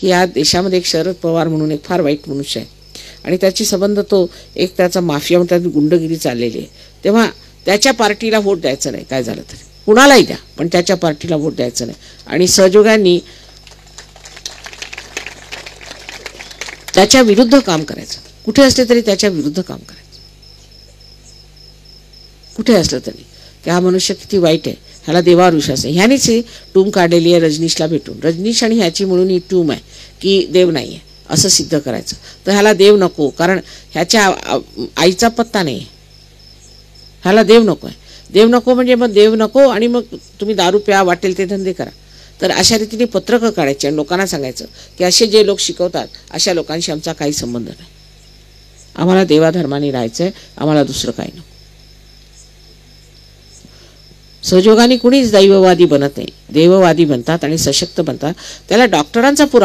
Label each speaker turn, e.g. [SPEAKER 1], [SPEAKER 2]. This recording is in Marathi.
[SPEAKER 1] की या देशामध्ये एक शरद पवार म्हणून एक फार वाईट मनुष्य आहे आणि त्याची संबंध तो एक त्याचा माफिया त्यात गुंडगिरी चाललेली आहे, तेव्हा त्याच्या पार्टीला वोट द्यायचं नाही, काय झालं तरी कुणालाही द्या पण त्याच्या पार्टीला वोट द्यायचं नाही. आणि सहयोगांनी त्याच्या विरुद्ध काम करायचं, कुठे असले तरी त्याच्या विरुद्ध काम करायचं, कुठे असलं तरी. की हा मनुष्य किती वाईट आहे, ह्याला देवावर विश्वास आहे. ह्यानेच ही टूम काढलेली आहे रजनीशला भेटून. रजनीश आणि ह्याची म्हणून ही टूम आहे की देव नाही आहे असं सिद्ध करायचं. तर ह्याला देव नको, कारण ह्याच्या आईचा पत्ता नाही, ह्याला देव नको आहे. देव नको म्हणजे मग देव नको आणि मग तुम्ही दारू प्या, वाटेल ते धंदे करा. तर अशा रीतीने पत्रकं काढायची आणि लोकांना सांगायचं की असे जे लोक शिकवतात अशा लोकांशी आमचा काही संबंध नाही, आम्हाला देवाधर्माने राहायचं आहे, आम्हाला दुसरं काही नको. सहयोगाने कुणीच दैववादी बनत नाही, देववादी बनतात आणि सशक्त बनतात. त्याला डॉक्टरांचा पुरावा